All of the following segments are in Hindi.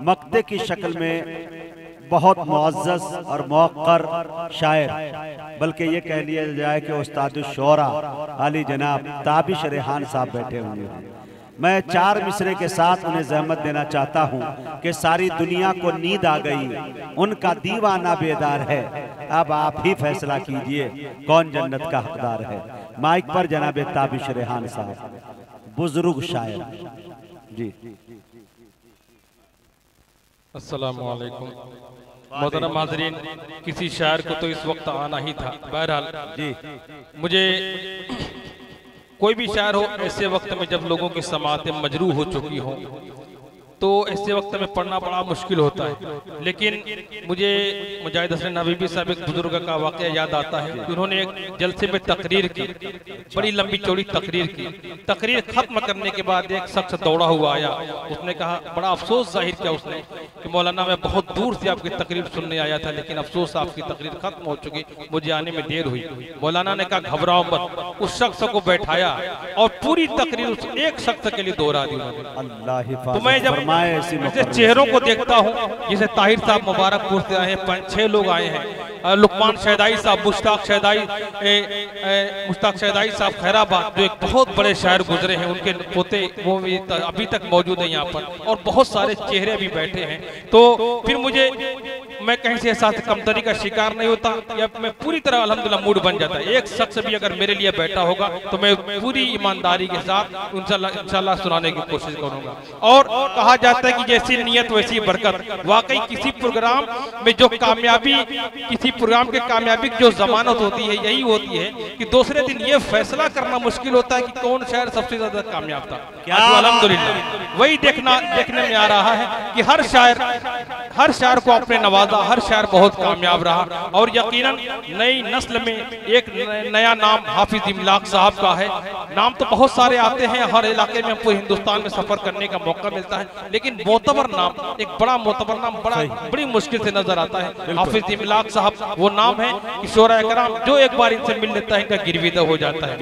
मक्ते की शक्ल में बहुत मुअज़्ज़ज़ और मौक़र शायर, बल्कि ये कह लिया जाए कि उस्ताद शोरा आली जनाब ताबिश रेहान साहब बैठे हुए हैं। मैं 4 मिसरे के साथ उन्हें ज़हमत देना चाहता हूँ कि सारी दुनिया को नींद आ गई, उनका दीवाना बेदार है। अब आप ही फैसला कीजिए कौन जन्नत का हकदार है। माइक पर जनाब ताबिश रेहान साहब, बुजुर्ग शायर जी। अस्सलामु अलैकुम मोहतरम हाज़रीन, किसी शायर को तो इस वक्त आना ही था। बहरहाल जी, मुझे कोई भी शायर हो ऐसे वक्त में जब लोगों की समातें मजरू हो चुकी हों तो ऐसे वक्त में पढ़ना बड़ा मुश्किल होता है। लेकिन मुझे मुजाहिद हसन हबीबी साहब एक बुजुर्ग का वाक़या याद आता है कि उन्होंने एक जलसे में तकरीर की, बड़ी लंबी चौड़ी तकरीर की। तकरीर खत्म करने के बाद एक शख्स दौड़ा हुआ आया। उसने कहा, बड़ा अफसोस जाहिर किया उसने कि मौलाना मैं बहुत दूर से आपकी तकरीर सुनने आया था, लेकिन अफसोस आपकी तकरीर खत्म हो चुकी, मुझे आने में देर हुई। मौलाना ने कहा घबराओ मत। उस शख्स को बैठाया और पूरी तकरीर उस एक शख्स के लिए दोहरा दी उन्होंने। तो मैं जब ऐसे चेहरों को देखता हूँ, जैसे ताहिर साहब मुबारकपुर से आए हैं, 5-6 लोग आए हैं, लुकमान शहदाई साहब, मुश्ताक शहदाई साहब खैराबाद, जो एक बहुत बड़े शायर गुजरे हैं, उनके पोते वो अभी तक मौजूद है यहाँ पर, और बहुत सारे चेहरे भी बैठे हैं। तो फिर मुझे मैं कहीं से एहसास कमतरी का शिकार नहीं होता, या मैं पूरी तरह अल्हम्दुलिल्लाह मूड बन जाता है। एक शख्स भी अगर मेरे लिए बैठा होगा तो मैं पूरी ईमानदारी के साथ इंशाल्लाह सुनाने की कोशिश करूंगा। और कहा जाता है कि जैसी नियत वैसी बरकत। वाकई किसी प्रोग्राम में जो कामयाबी, किसी प्रोग्राम के कामयाबी की जो जमानत होती है यही होती है कि दूसरे दिन ये फैसला करना मुश्किल होता है कि कौन शायर सबसे ज्यादा कामयाब था। अल्हम्दुलिल्लाह वही देखने में आ रहा है कि हर शायर को अपने नवाजा, हर शायर बहुत कामयाब रहा। और यकीनन नई नस्ल में एक नया नाम हाफिज इमलाक साहब का है। नाम तो बहुत सारे आते हैं, हर इलाके में पूरे हिंदुस्तान में सफर करने का मौका मिलता है, लेकिन मोतबर नाम, एक बड़ा मोतबर नाम बड़ी मुश्किल से नजर आता है। हाफिज इमलाक साहब वो नाम है कि शोरा कराम जो एक बार इनसे मिल लेता है इनका गिरविदा हो जाता है।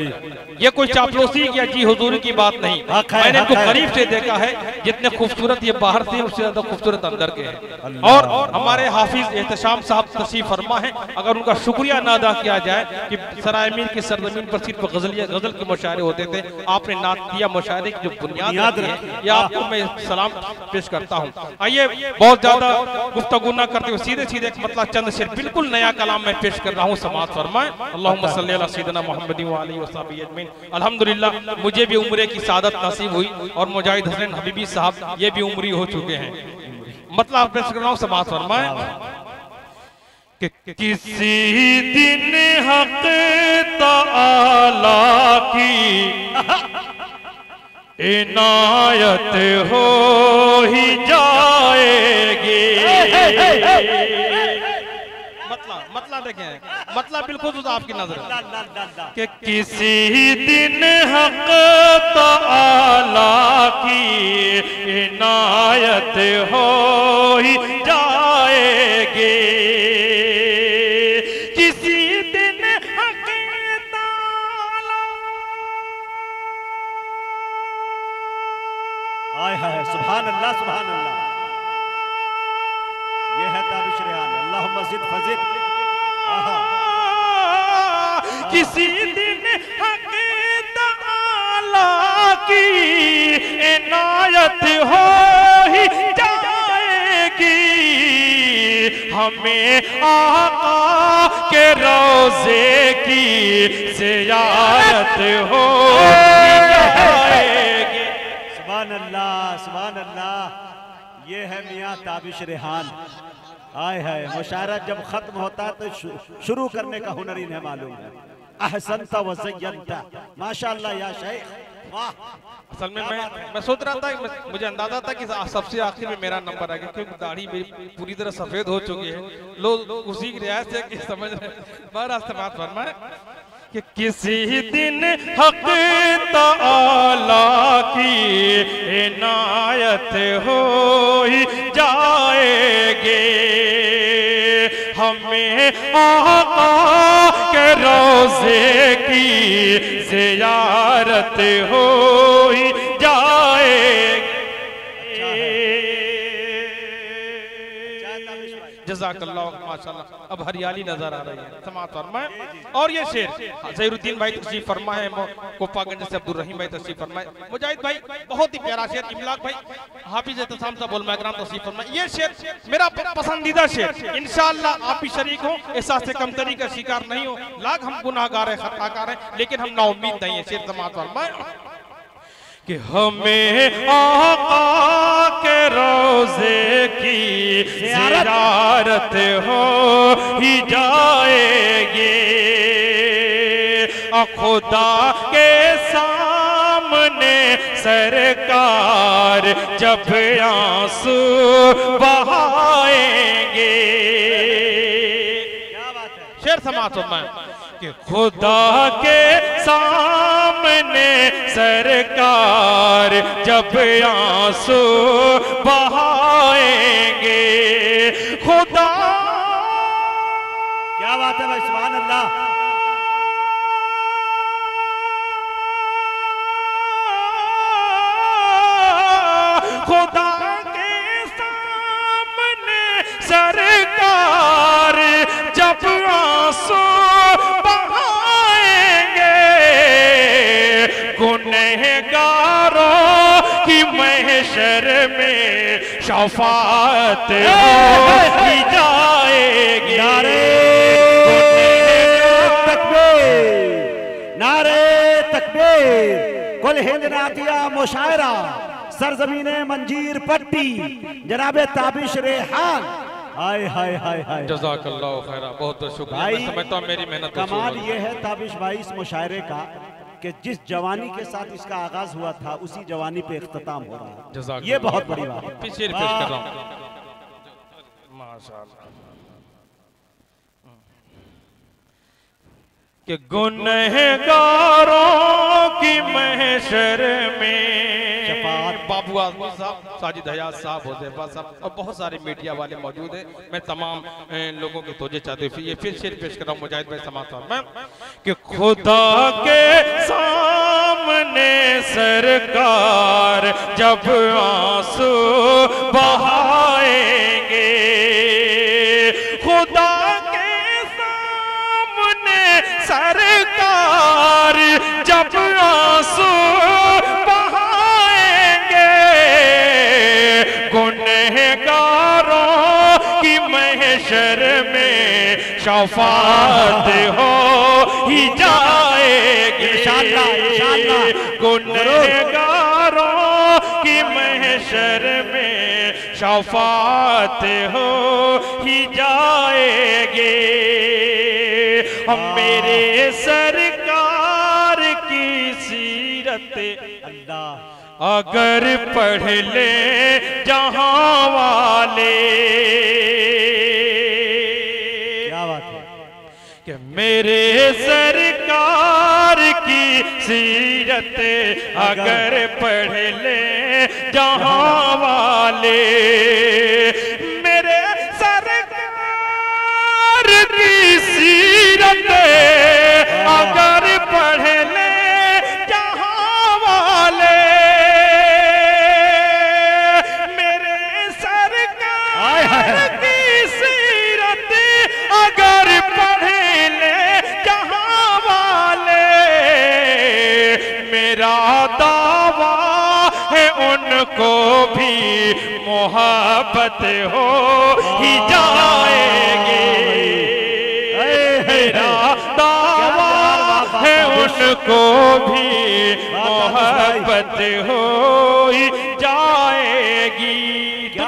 ये कोई चापलूसी या जी हुजूर की बात नहीं, मैंने इनको करीब से देखा है। जितने खूबसूरत ये बाहर से उससे ज्यादा खूबसूरत अंदर के हैं। और हमारे हाफिज एहतशाम साहब तशरीफ फरमा है, अगर उनका शुक्रिया ना अदा किया जाए कि सराय मीर की सरजमीन पर सिर्फ गजल के मुशायरे होते थे, आपने नातिया मुशायरे की जो बुनियाद है, ये आपको मैं सलाम पेश करता हूँ। आइए बहुत ज्यादा गुफ्तगू ना करते हुए सीधे सीधे मतलब चंद शेर बिल्कुल नया कलाम मैं पेश कर रहा हूँ। समाअत फरमाएं। अल्लाहुम्मा सल्ली अला सय्यिदिना मुहम्मदिन व आलिहि व सहबिहि अजमईन। अल्हम्दुलिल्लाह मुझे भी उम्रे की सादत नसीब हुई और मुजाहिद हसन हबीबी साहब ये भी उम्री हो चुके हैं। मतलब पेश कर रहा हूँ, समाअत फरमाएं। किसी दिन हक तआला की इनायत हो ही जाएगी। मतलब देखें, मतलब बिल्कुल आपकी नजर कि किसी दिन हक तआला की इनायत हो ही जाएगी। सुभान अल्लाह, सुभान अल्लाह। ये है ताबिश रेहान। अल्लाहुम्मा ज़िद फज़िद। किसी दिन हक तआला की इनायत हो ही जाएगी। हमें आका के रोज़े की ज़ियारत हो जाएगी। सुभान अल्लाह, सुभान अल्लाह। ये है मियाँ ताबिश रेहान। आए है मुशायरा जब खत्म होता है तो शुरू करने का हुनर इन्हें मालूम है। अहसनता व ज़य्यनता, माशाअल्लाह या शेख, वाह। असल में मैं सोच रहा था, मुझे अंदाजा था कि सबसे आखिर में मेरा नंबर आ गया, क्योंकि दाढ़ी मेरी पूरी तरह सफेद हो चुकी है। लोग उसी की रियायत से समझ बार समाअत फरमाएं कि किसी दिन हक तआला की इनायत हो ही जाएगी। हमें आका के रोज़े की ज़ियारत हो ही जाएगी। जज़ाकल्लाह माशाल्लाह। अब हरियाली नजर आ रही है, समाअत फरमाए। और ये शेर ज़हीरुद्दीन भाई तशरीफ फरमाए, कोपागंज से अब्दुल रहीम भाई तशरीफ फरमाए, मुजाहिद भाई बहुत ही प्यारा शेर, इमलाक भाई हाफिज एहतसाम साहब बोल मैकराम तशरीफ फरमाए। ये शेर मेरा पसंदीदा शेर, इंशाअल्लाह आप भी शरीक हो, एहसास से कमतरी का शिकार नहीं हो। लाख हम गुनाहगार है, खताकार है, लेकिन हम नाउम्मीद नहीं है। शेर समाअत फरमाए कि हमें आका के रोज़े की ज़ियारत हो ही जाएगी, खुदा के सामने सरकार जब आंसू बहाएंगे। क्या बात है? शेर समाअत फरमाए कि खुदा के सामने सरकार जब आंसू बहाएंगे, खुदा। क्या बात है भाई, सुभान अल्लाह। खुदा के सामने सरकार जब आंसू गुनहगारों की महशर में शफाअत की जाएगी। नारे तकबीर, नारे तकबीर, कुल हिंद नातिया मुशायरा, सरजमीने मंजीर पट्टी, जनाबे ताबिश रेहान। हाय हाय हाय हाय, जज़ाकल्लाह खैरा, बहुत बहुत शुक्रिया। भाई मैं समझता हूं मेरी मेहनत कमाल ये है ताबिश भाई इस मुशायरे का कि जिस जवानी के साथ इसका आगाज हुआ था उसी जवानी पे इख्तिताम हो रहा है। ये बहुत बड़ी बात है। शेर पेश कर रहा हूं माशाअल्लाह कि गुनहगारों की महशर में बाबू आजमी साहब, साजिद हयात साहब, हुज़ैफा साहब और बहुत सारे मीडिया वाले मौजूद हैं। मैं तमाम लोगों के तोजे चाहते हुए ये फिर शेर पेश कर रहा हूँ मुजाहिद भाई समाअत फरमाए कि खुदा के सामने सरकार जब आंसू बहाएंगे, खुदा के सामने सरकार जब आंसू गुनहगारों की महशर में शफाअत हो ही जाएगी। गुनहगारों की महशर में शफाअत हो ही जाएगी। मेरे सरकार की सीरत अल्लाह अगर पढ़ ले जहां वाले, क्या बात है कि मेरे सरकार की सीरत अगर पढ़ ले जहां वाले, मेरे सरकार की सीरत अगर पढ़ ले जहां वाले, की सीरत अगर पढ़ ले जहां वाले, मेरा दावा है उनको भी मोहब्बत हो ही जाएगी। मेरा दावा है उनको भी मोहब्बत हो ही जाएगी।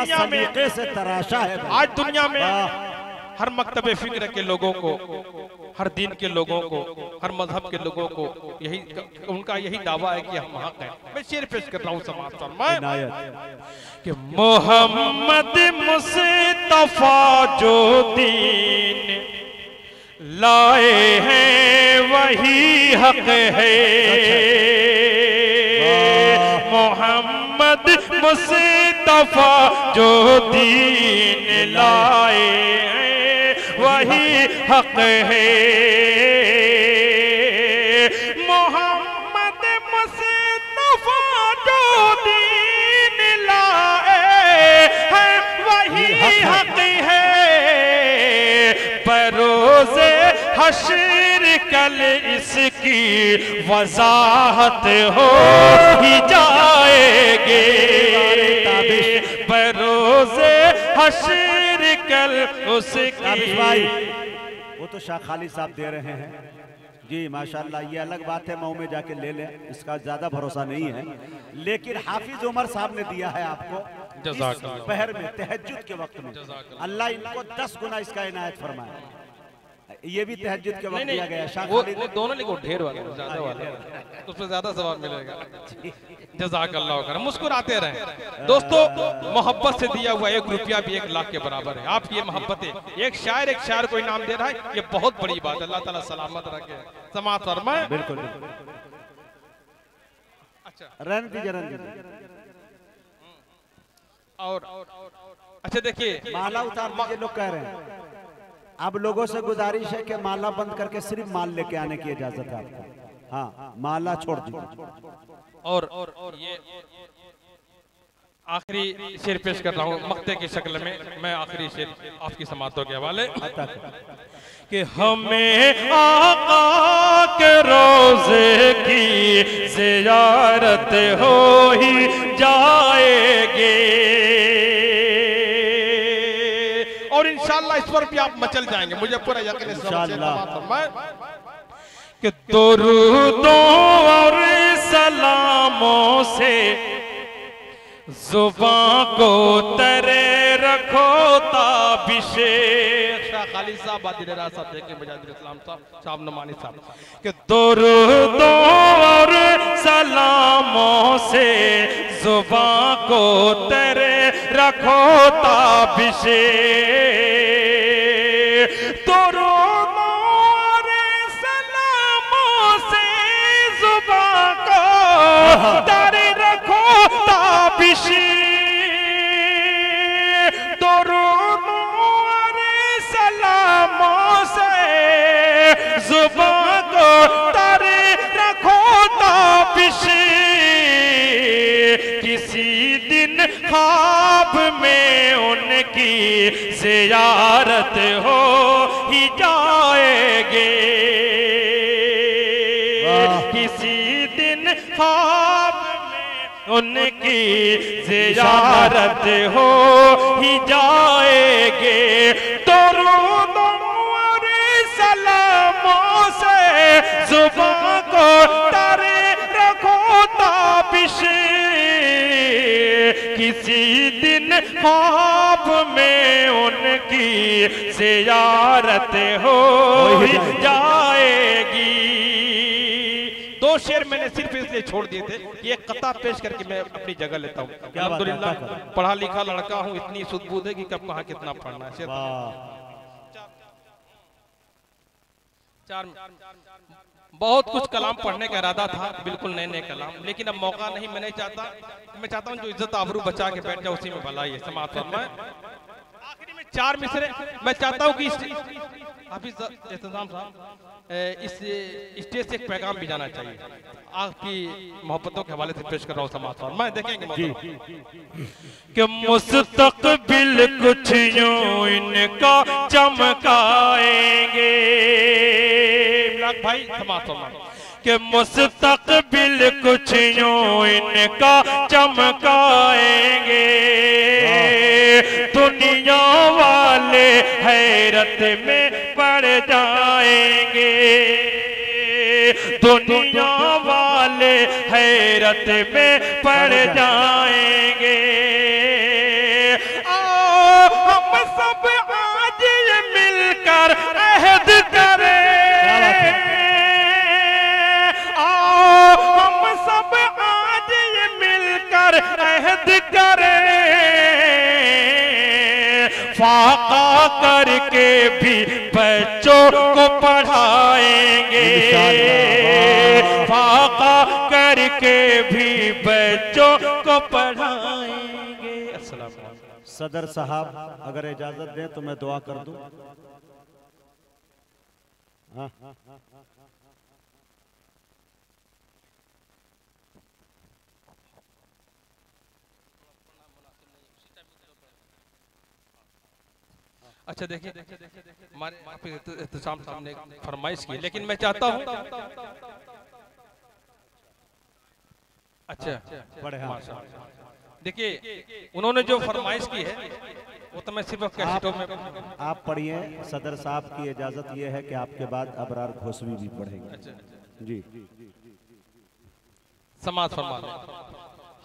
सलीके से तराशा है आज दुनिया में हर मकतबे फिक्र के लोगों को, हर दिन के लोगों को, हर मजहब के लोगों को यही उनका यही दावा है कि हम हक हैं। मैं शेर पेश कर रहा हूँ समाअत फरमाए कि मोहम्मद मुस्तफा जो दीन लाए हैं वही हक है। मोहम्मद मुस्तफा जो दीन लाए हैं वही हक है। मोहम्मद मुस्तफा जो दीन लाए हैं वही हक है। हश्र कल इसकी वजाहत हो ही जाएगी। बरोज़े हश्र कल उसकी। भाई वो तो शाह खाली साहब दे रहे हैं जी, माशाल्लाह। ये अलग बात है, मऊ में जाके ले लें, इसका ज्यादा भरोसा नहीं है। लेकिन हाफिज उमर साहब ने दिया है आपको इस पहर में, तहज्जुद के वक्त में। अल्लाह इनको 10 गुना इसका इनायत फरमाए। ये भी तहज्जुद के वक्त दिया गया। शाह वो दोनों लेकिन ढेर वाले ज्यादा वाले, उसमें ज्यादा सवाब मिलेगा। जज़ाकल्लाह खैर। मुस्कुराते रहें दोस्तों। मोहब्बत से दिया हुआ 1 रुपया भी 1 लाख के बराबर है। आप ये मोहब्बतें, एक शायर को इनाम दे रहा है, ये बहुत बड़ी बात है। अल्लाह ताला सलामत रखे, समाअत फरमाए। बिल्कुल। अच्छा रन दीजिए। और अच्छा देखिए, माला उतार दीजिए, लोग कह रहे हैं। अब लोगों से गुजारिश है कि माला बंद करके सिर्फ माल लेके आने की इजाजत है आपको। हाँ, माला छोड़ दीजिए। और ये आखिरी शेर पेश कर रहा हूँ मक्ते की शक्ल में। मैं आखिरी शेर आपकी समातों के हवाले कि हमें आका के रोज़े की ज़ियारत हो ही जाएगी। और इंशाअल्लाह इस पर भी आप मचल जाएंगे, मुझे पूरा यकीन है इंशाअल्लाह। कि दुरूदों और सलामों से जुबां को तरे रखो ताबिशे। शाह खालिद साहब, बादिल राज साहब, देखें मुजाहिद इस्लाम साहब नमानी साहब कि दुरूदों और सलामों से जुबां को तरे रखो ताबिशे। दुरूदों और सलामों से जुबां को तरे रखो ताबिशे। दुरूदों और सलामों से जुबां को तरे रखो ताबिशे। किसी दिन ख्वाब में उनकी ज़ियारत हो ही जाएगी। किसी दिन ख्वाब में उनकी ज़ियारत हो ही जाएगी। दुरूदों और सलामों से जुबां को तरे रखो ताबिशे। किसी दिन ख्वाब में उनकी ज़ियारत हो जाएगी। 2 शेर मैंने सिर्फ इसलिए छोड़ दिए थे कि एक कता पेश करके मैं अपनी जगह लेता हूँ। अल्हम्दुलिल्लाह पढ़ा लिखा लड़का हूँ, इतनी सुध-बूध है कि कब कहाँ कितना पढ़ना है। बहुत कुछ कलाम पढ़ने का इरादा था, बिल्कुल नए नए कलाम, लेकिन अब मौका नहीं। मैं नहीं चाहता, मैं चाहता हूँ जो इज्जत आबरू बचा के बैठ जाए उसी में भलाई है। समाप्त फरमाएं। आखिरी में 4 मिसरे मैं चाहता हूँ कि हाफिज एहतसाम साहब इस स्टेज से एक पैगाम भी जाना चाहिए, आपकी मोहब्बतों के हवाले से पेश कर रहा हूँ। समाप्त फरमाएं। देखेंगे कि मुस्तकबिल कुछ यूं इनका चमकाएंगे। भाई समाप्त फरमाएं कि मुस्तकबिल कुछ यूं इनका चमकाएंगे। दुनिया वाले हैरत में पड़ जाएंगे। दुनिया वाले हैरत में पड़ जाएंगे। आओ हम सब आज ये मिलकर अहद करें। आओ हम सब आज ये मिलकर अहद करें। फाका करके भी बच्चों को पढ़ाएंगे। फाका करके भी बच्चों को पढ़ाएंगे। अस्सलाम वालेकुम। सदर साहब अगर इजाजत दें तो मैं दुआ कर दूं। हाँ। अच्छा देखिए, हमारे इत्तेशाम साहब ने फरमाइश की, लेकिन मैं चाहता हूँ अच्छा देखिए उन्होंने जो फरमाइश की है वो तो मैं सिर्फ कैसेटों में। आप पढ़िए, सदर साहब की इजाजत ये है कि आपके बाद अबरार घोसवी भी पढ़ेंगे। अच्छा जी समाज फरमा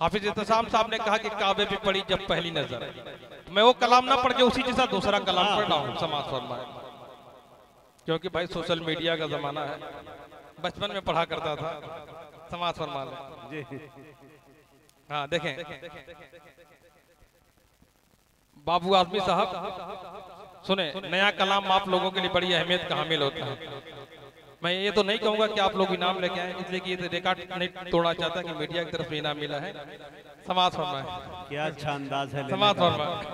हाफिज इत्तेशाम साहब ने कहा कि काबे भी पढ़ी जब पहली नजर, तो मैं वो कलाम ना पढ़ के उसी जैसा दूसरा कलाम पढ़ रहा हूँ समाज फरमाए, क्योंकि भाई सोशल मीडिया का जमाना है, बचपन में पढ़ा करता था समाज फरमा जी। हाँ देखें बाबू आजमी साहब सुने, नया कलाम आप लोगों के लिए बड़ी अहमियत का हामिल होता है। मैं ये तो नहीं कहूंगा कि आप लोग इनाम लेके आए, इसलिए कि ये रिकॉर्ड नहीं तोड़ना चाहता कि मीडिया की तरफ से इनाम मिला है। समाज फरमाए, क्या अच्छा अंदाज है। समाज फरमाए,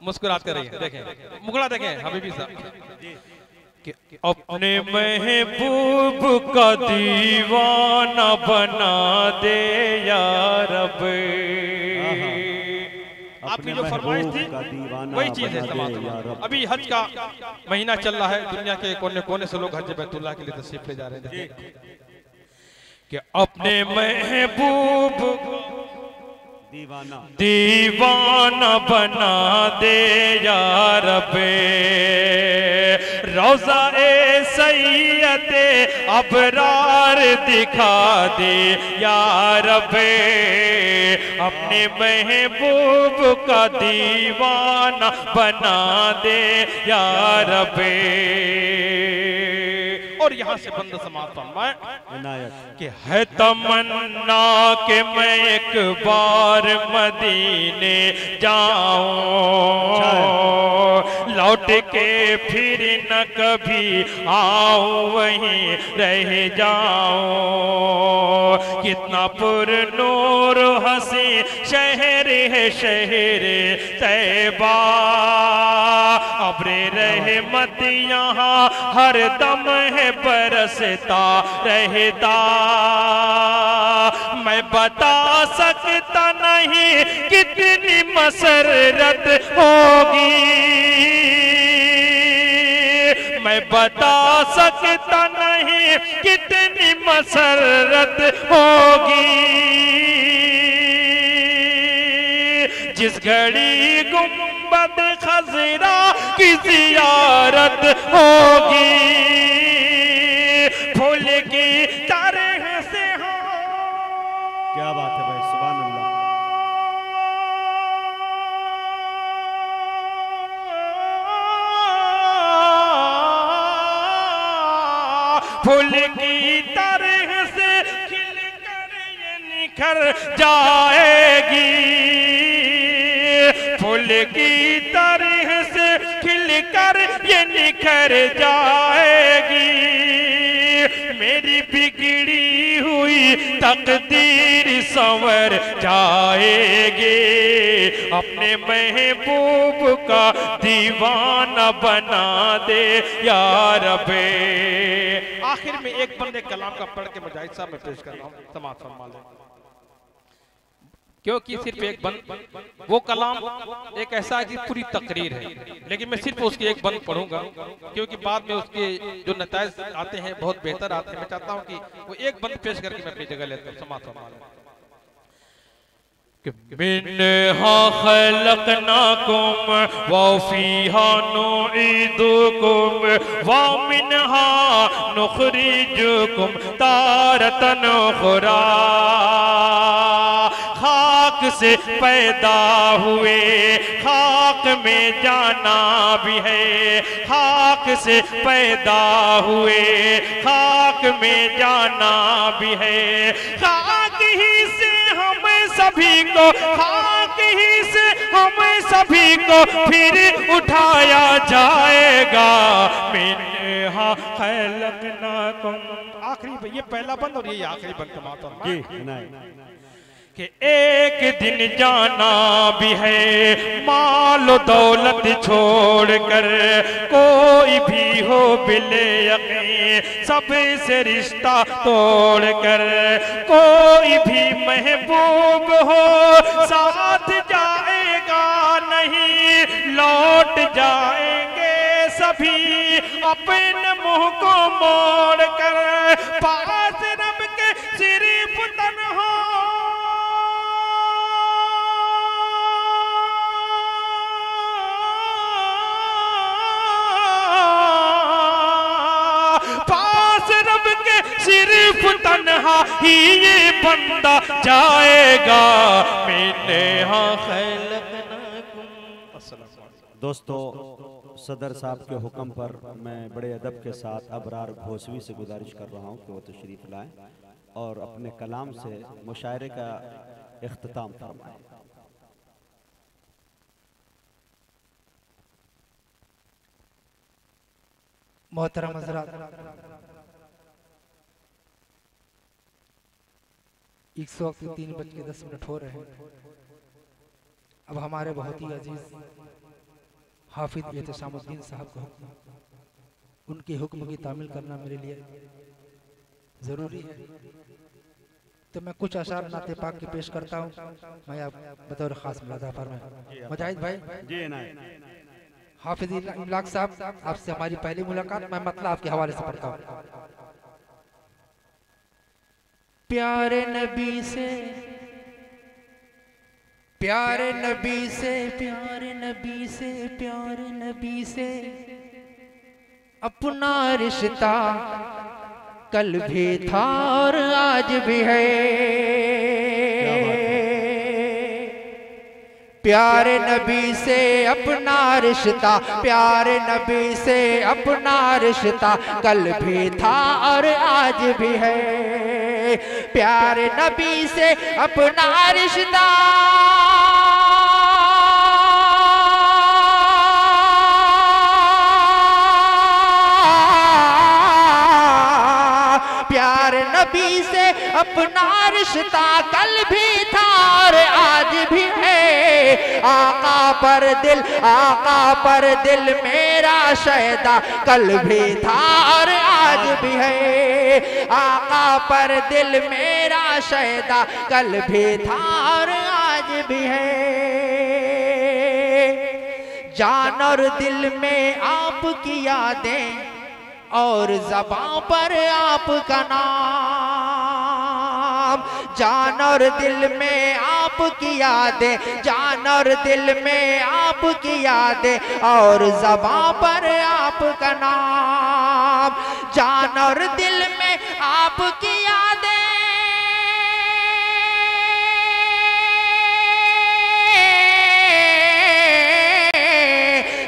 मुस्कुराते रहिए। देखें मुखड़ा देखें हबीबी साहब, अपने महबूब का दीवाना बना दे या रब। आपकी जो फरमाइश थी वही चीज है समाज। अभी हज का महीना चल रहा है, दुनिया के कोने कोने से लोग हज बैतुल्लाह के लिए तशरीफ ले जा रहे हैं कि अपने महबूब दीवाना बना दे या रब्बे, रोज़ा ए सैयदे अबरार दिखा दे या रब्बे, अपने महबूब का दीवाना बना दे या रब्बे। और यहाँ से बंद समाप्त फरमाए कि है तमन्ना के मैं एक बार मदीने जाऊं, लौट के फिर न कभी आऊं वहीं रह जाऊं। कितना पुरनूर हंसी शहर है शहर तैबा, अब्रे रहमत यहाँ हर दम है बरसता रहता। मैं बता सकता नहीं कितनी मसरत होगी, मैं बता सकता नहीं कितनी मसरत होगी। जिस घड़ी गुंबद खजरा की जियारत होगी, फूल की तरह से हो। क्या बात है भाई, सुभान अल्लाह। फूल की तरह से खिलकर ये निखर जाएगी, फूल की तरह से खिलकर ये निखर जाएगी। मेरी बिगड़ी हुई तकदीर संवर जाएगी, अपने महबूब का दीवाना बना दे या रब्बे। आखिर में एक बंदे कलाम का पढ़ के मुजाहिद साहब में पेश कर रहा हूँ, समाज फरमा लें, क्योंकि सिर्फ एक बंद वो कलाम एक ऐसा है कि पूरी तकरीर है, लेकिन मैं सिर्फ उसकी एक बंद पढ़ूंगा, क्योंकि बाद में उसके जो नताइज आते हैं बहुत बेहतर आते हैं। मैं चाहता हूं कि वो एक बंद पेश करके मैं अपनी जगह लेता हूं। समाज फरमा लें कि मिन्हा खलकनाकुम व फीहा नुईदुकुम व मिन्हा नुखरिजुकुम तारतन उखरा। खाक से पैदा हुए खाक में जाना भी है, खाक से पैदा हुए खाक में जाना भी है। खाक ही से हम सभी को, खाक ही से हम सभी को फिर उठाया जाएगा। मिन्हा खलकनाकुम, आखिरी ये पहला बंद और ये आखिरी बंद का माता जी कि एक दिन जाना भी है माल दौलत छोड़कर, कोई भी हो बिले यकीन सबसे रिश्ता तोड़कर। कोई भी महबूब हो साथ जाएगा नहीं, लौट जाएंगे सभी अपने मुंह को मोड़ कर, पास रब के सिर्फ तन्हा सिर्फ तन्हा ही ये बंदा जाएगा मैंने हाँ दोस्तों, सदर साहब के हुक्म पर मैं बड़े अदब के साथ अबरार घोसवी से गुजारिश कर रहा हूँ कि वो तशरीफ लाएं और अपने कलाम से मुशायरे का इख्तिताम फरमाएं। मोहतरम हज़रात, इस वक्त 3:10 हो रहे हैं। अब हमारे बहुत ही अजीज हाफिज एहतशामुद्दीन साहब को उनके हुक्म की तामील करना मेरे लिए ज़रूरी है, तो मैं कुछ अशार नाते पाक की पेश करता हूँ। मैं आप बतौर ख़ास मुलाज़ा फरमाएं। मुजाहिद भाई जी ना, हाफिज इमलाक साहब, आपसे हमारी पहली मुलाकात, मैं मतलब आपके हवाले से पढ़ता हूँ। प्यारे नबी से, प्यारे नबी से, प्यारे नबी से, प्यारे नबी से अपना रिश्ता कल भी था और आज भी है। प्यारे नबी से अपना रिश्ता, प्यारे नबी से अपना रिश्ता कल भी था और आज भी है। प्यारे नबी से अपना रिश्ता, प्यारे नबी से अपना रिश्ता कल भी था और आज भी है। आका पर दिल, आका पर दिल मेरा शहदा कल भी था और आज भी है। आका पर दिल मेरा शहदा कल भी था और आज भी है। जान और दिल में आपकी यादें और ज़बां पर आपका नाम, जान और दिल में आपकी यादें, जान और दिल में आपकी यादें और ज़बां पर आपका नाम। जान और दिल में आपकी यादें,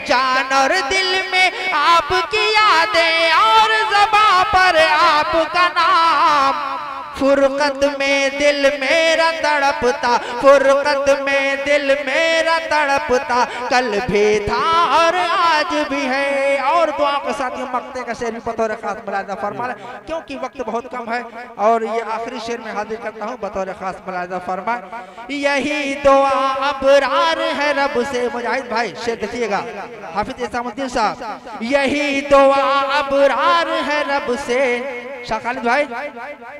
जान और दिल में आपकी यादें और ज़बां पर आपका नाम। फुरकत में दिल मेरा तड़पता, फुरकत में दिल मेरा तड़पता कल भी था और आज भी है। और दुआ के साथ ये मक्ते का शेर भी बतौर खास मुलाहिज़ा फरमाए, क्योंकि वक्त बहुत कम है और ये आखिरी शेर में हाजिर करता हूँ बतौर खास मुलाहिज़ा फरमाए। यही दुआ अबरार है रब से। मुजाहिद भाई शेर देखिएगा, हाफिज एहतशामुद्दीन साहब, यही दुआ अबरार है रब से। शाह खालिद भाई,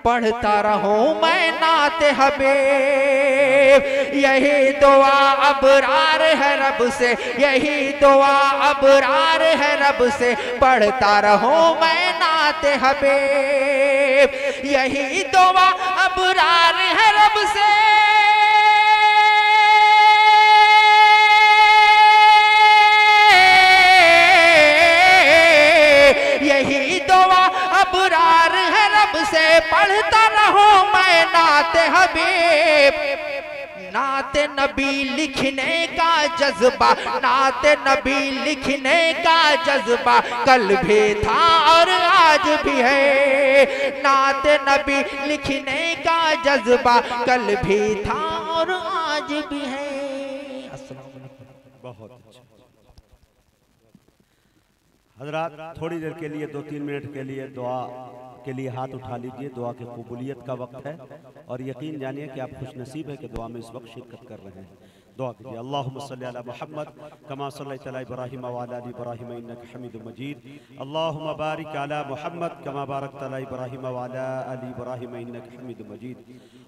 पढ़ता रहूं मैं नाते हबीब, यही दुआ अबरार है रब से, यही दुआ अबरार है रब से। पढ़ता रहूं मैं नाते हबीब, यही दुआ अबरार है रब से। यही दुआ अबरार है रब से। पढ़ता रहूं मैं नाते हबीब, नाते नबी लिखने का जज्बा, नाते नबी लिखने का जज्बा कल भी था और आज भी है। नाते नबी लिखने का जज्बा कल भी था और आज भी है। बहुत अच्छा। हजरात, थोड़ी देर के लिए 2-3 मिनट के लिए दुआ के लिए हाथ उठा लीजिए। दुआ की कबूलियत का वक्त है और यकीन जानिए कि आप खुश नसीब है कि दुआ में इस वक्त शिरकत कर रहे हैं। दुआ कीजिए। अल्लाहुम्मा सल्ली अला मुहम्मद कमा सल्लैता अला इब्राहीम व अला आलि इब्राहीम इन्नका हमीदुम मजीद। अल्लाहुम्मा बारिक अला मुहम्मद कमा बारकता अला इब्राहीम व अला आलि इब्राहीम इन्नका हमीदुम मजीद।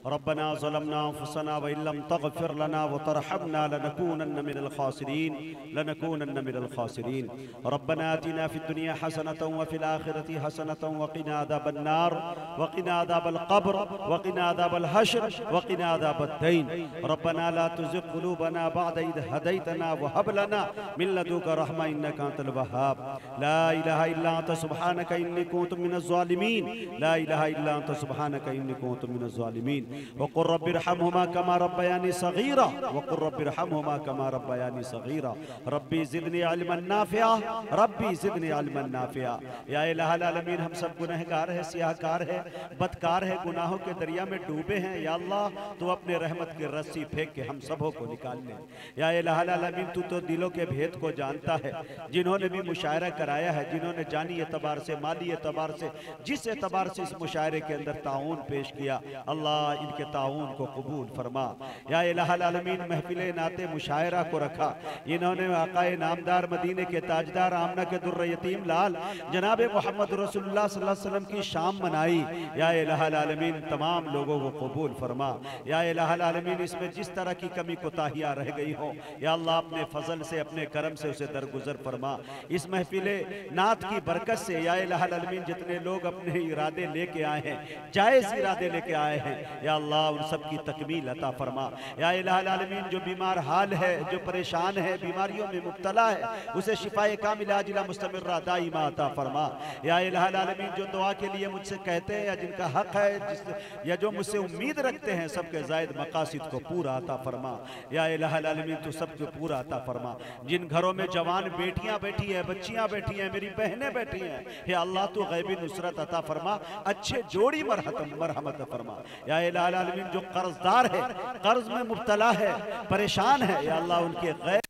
रब्बना ज़लमना अनफुसना व इल्लम तग़फिर लना व तरहमना लनकूनन्न मिनल खासिरीन। रब्बना आतिना फिद दुनिया हसनतन व फिल आखिरति हसनतन व क़िना अज़ाबन नार व क़िना अज़ाबल क़ब्र व क़िना अज़ाबल हश्र व क़िना अज़ाबद दीन। रब्बना ला तुज़िग़ क़ुलूबना बअद इज़ हदैतना व हब लना मिन लदुन्का रहमा इन्नका अंतल वह्हाब। ला इलाहा इल्ला अंता सुब्हानका इन्नी कुन्तु मिनज़ ज़ालिमीन। ला इलाहा इल्ला अंता सुब्हानका इन्नी कुन्तु मिनज़ ज़ालिमीन। वक़ुल रब्बिरहमहुमा कमा रब्बयानी सग़ीरा वक़ुल रब्बिरहमहुमा कमा रब्बयानी सग़ीरा। रब्बी ज़िदनी इल्मन नाफ़िआ रब्बी ज़िदनी इल्मन नाफ़िआ। या इलाहुल आलमीन, हम सब गुनहगार है, सियाहकार है, बदकार है, गुनाहों के दरिया में डूबे हैं। या अल्लाह, तू अपने रहमत की रस्सी फेंक के हम सबों को निकाल ले। या इलाहुल आलमीन, तू तो दिलों के भेद को जानता है। जिन्होंने भी मुशायरा कराया है, जिन्होंने जानी एतबार से, माली एतबार से, जिस एतबार से इस मुशायरे के अंदर ताउन पेश किया, अल्लाह इनके ताउन को कबूल फरमा। या इलाहुल आलमीन, महफिले नाते मुशायरा को रखा। इन्होंने आकाए नामदार मदीने के ताजदार आमना के दुर्र यतीम लाल जनाब मोहम्मद रसूलुल्लाह सल्लल्लाहु अलैहि वसल्लम की शाम मनाई। या इलाहुल आलमीन, तमाम लोगों को कबूल फरमा। या इलाहुल आलमीन, इसमें जिस तरह की कमी कोताहियाँ रह गई हो, या अल्लाह अपने फजल से, अपने करम से उसे दरगुजर फरमा। इस महफिले नात की बरकत से या इलाहुल आलमीन, जितने लोग अपने इरादे लेके आए हैं, जायज़ इरादे लेके आए हैं, या अल्लाह उन सब की तकमील अता फरमा। या इलाहुल आलमीन, जो बीमार हाल है, जो परेशान है, बीमारियों में मुब्तला है, उसे शिफाए कामिला आजिला मुस्तमिर्रा दाइमा अता फरमा। या इलाहुल आलमीन, जो दुआ के लिए मुझसे कहते हैं या जिनका हक है, या जो मुझसे उम्मीद रखते हैं, सबके ज़ायद मकासिद को पूरा अता फरमा। या इलाहुल आलमीन, तू सबको पूरा अता फरमा। जिन घरों में जवान बेटियां बैठी हैं, बच्चियां बैठी हैं, मेरी बहनें बैठी हैं, हे अल्लाह तू गैबी नुसरत अता फरमा, अच्छे जोड़ी मरहमत फरमा। या इलाहुल आलमीन, जो कर्जदार है, कर्ज में मुब्तला है, परेशान है, या अल्लाह उनके गैर